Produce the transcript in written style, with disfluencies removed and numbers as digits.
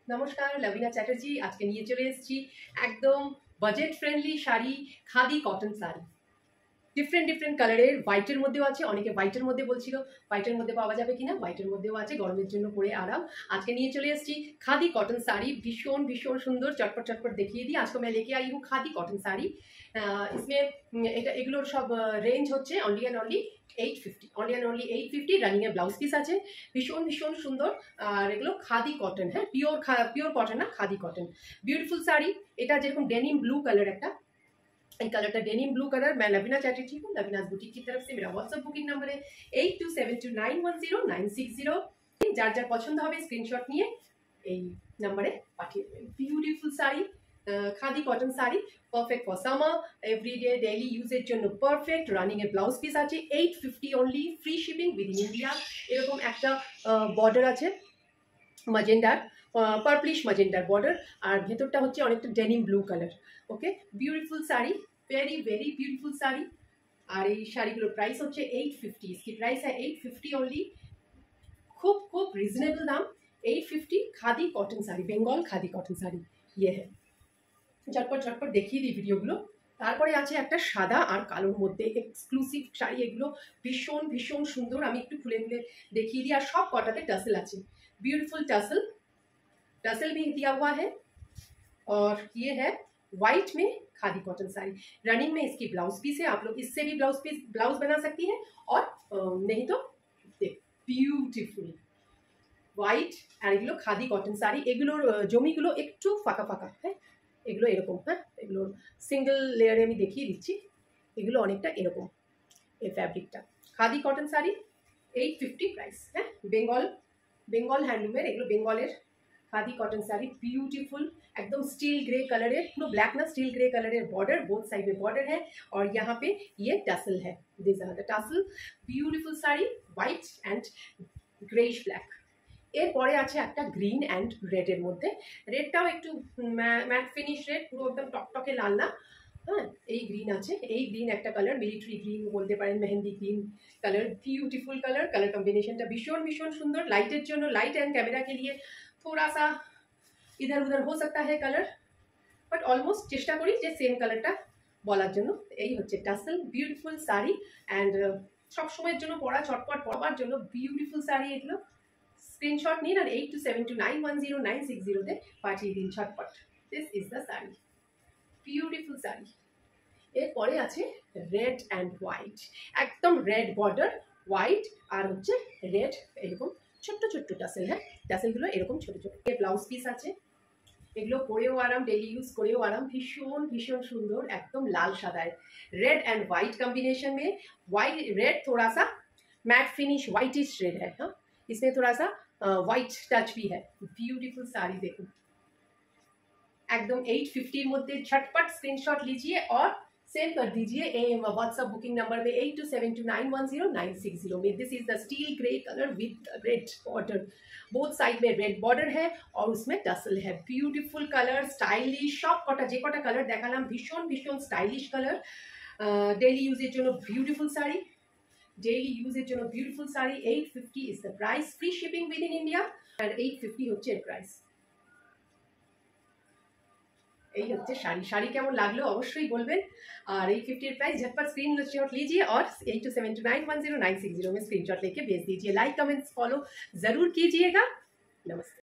নমস্কার, লবিনা চ্যাটার্জি আজকে নিয়ে চলে এসেছি একদম budget friendly sari, khadi cotton sari. Different কালারের, হোয়াইটের মধ্যেও আছে, অনেকে হোয়াইটের মধ্যে বলছিল হোয়াইটের মধ্যে পাওয়া যাবে কিনা, হোয়াইটের মধ্যেও আছে, গরমের জন্য পরে আরাম। আজকে নিয়ে চলে এসেছি खादी कॉटन साड़ी, भीषण भीषण सुंदर, चटपट चटपट देखिए दी। आज को मैं लेके आई हूँ खादी कॉटन साड़ी। इसमें एगुलोर सब रेंज होच्छे only and only 850, only and only 850। Running এর ব্লাউজ পিস আছে, ভীষণ ভীষণ সুন্দর। আর এগুলো খাদি কটন, হ্যাঁ পিওর কটন না, খাদি কটন। বিউটিফুল শাড়ি। এটা যেরকম ডেনিম ব্লू कलर একটা, এই কালারটা ডেনিম ব্লू कलर। मैं लवीना चैटर्जी हूँ, लवीनाज बुटीक की तरफ से। मेरा व्हाट्सएप बुकिंग नंबर है 8272910960। যার যার পছন্দ হবে স্ক্রিনশট নিয়ে এই নাম্বারে পাঠিয়ে দেবেন। Beautiful sari, khadi cotton sari, perfect for summer, everyday daily ইউজের জন্য পারফেক্ট। রানিং এর ব্লাউজ পিস আছে 850 only, free shipping within India. এরকম একটা বর্ডার আছে ম্যাজেন্ডার, পার্পলিশ ম্যাজেন্ডার বর্ডার, আর ভেতরটা হচ্ছে অনেকটা denim blue colour. Okay, beautiful sari, very very beautiful sari. আর এই শাড়িগুলোর প্রাইস হচ্ছে 850। इसकी प्राइस है 850 ओनली। खूब खूब रिजनेबल दाम, 850। खादी कॉटन साड़ी, बेंगल खादी कॉटन साड़ी ये है। झटपट झटपट দেখিয়ে দিই ভিডিওগুলো। তারপরে আছে একটা সাদা আর কালোর মধ্যে এক্সক্লুসিভ শাড়ি। এগুলো ভীষণ ভীষণ সুন্দর, আমি একটু খুলে খুলে দেখিয়ে দিই। আর সব কটাতে টাসেল আছে, ब्यूटीफुल टसल, टसल भी दिया हुआ है। और ये है वाइट में खादी कॉटन साड़ी। रनिंग में इसकी ब्लाउज पीस है, आप लोग इससे भी ब्लाउज बना सकती है। और नहीं तो বিউটিফুল হোয়াইট। আর এগুলো খাদি কটন শাড়ি। এগুলোর জমিগুলো একটু ফাঁকা ফাঁকা, হ্যাঁ এগুলো এরকম, হ্যাঁ এগুলোর সিঙ্গেল লেয়ারে আমি দেখিয়ে দিচ্ছি। এগুলো অনেকটা এরকম এই ফ্যাব্রিকটা। খাদি কটন শাড়ি 850 প্রাইস, হ্যাঁ বেঙ্গল হ্যান্ডলুমের, এগুলো বেঙ্গলের खादी कॉटन साड़ी। ब्यूटीफुल एकदम स्टील ग्रे कलर है, नो ब्लैक ना, स्टील ग्रे कलर है। बॉर्डर बोथ साइड में बॉर्डर है और यहाँ पे ये टसल है, this are the tassel. Beautiful sari, white and greyish black. এরপরে আছে একটা গ্রিন অ্যান্ড রেডের মধ্যে। রেডটাও একটু ম্যাট ফিনিশ রেড, পুরো একদম টকটকে লাল না, হ্যাঁ এই গ্রিন আছে। এই গ্রিন একটা কালার, মিলিটারি গ্রিন বলতে পারেন, mehndi green colour. Beautiful colour, colour কম্বিনেশনটা ভীষণ ভীষণ সুন্দর। লাইটের জন্য, লাइट एंड कैमरा के लिए थोड़ा सा इधर उधर हो सकता है कलर, बट অলমোস্ট চেষ্টা করি যে সেম কালারটা বলার জন্য। এই হচ্ছে টাসেল, বিউটিফুল শাড়ি অ্যান্ড সব সময়ের জন্য পরা, চটপট পরবার জন্য বিউটিফুল শাড়ি এগুলো। স্ক্রিনশট নিন আর 8272910960 তে পাঠিয়ে দিন ঝটপট। This is the sari, beautiful sari. এরপরে আছে রেড অ্যান্ড হোয়াইট, একদম রেড বর্ডার, হোয়াইট আর হচ্ছে রেড, এরকম ছোট্ট ছোট্ট টাসেল। হ্যাঁ টাসেলগুলো এরকম ছোট ছোট। ব্লাউজ পিস আছে, এগুলো পরেও আরাম, ডেইলি ইউজ করেও আরাম। ভীষণ ভীষণ সুন্দর, একদম লাল সাদায়, रेड एंड वाइट कॉम्बिनेशन में। वाइट रेड थोड़ा सा मैट फिनिश वाइटिश रेड है, हाँ इसमें थोड़ा सा वाइट टच भी है। ब्यूटीफुल साड़ी देखो, एकदम 850 मध्य। झटपट स्क्रीनशॉट लीजिए और सेंड कर दीजिए व्हाट्सएप बुकिंग नंबर में 8272910960 में। This is the steel grey colour with red border, both side में रेड बॉर्डर है और उसमें टसल है। Beautiful colour, stylish. सब कटा जे कटा कलर देखालाम भीषण भीषण स्टाइलिश कलर। डेली यूजेर जोनो ब्यूटीफुल साड़ी, डेली यूजेर जोनो beautiful sari. 850 is the price, free shipping with in India. और 850 হচ্ছে এর প্রাইস। এই হচ্ছে শাড়ি। শাড়ি কেমন লাগলো অবশ্যই বলবেন। और 850 प्राइस, झटपट स्क्रीनशॉट लीजिए और 8272910960 में स्क्रीनशॉट लेके भेज दीजिए। लाइक कमेंट्स फॉलो जरूर कीजिएगा। नमस्ते।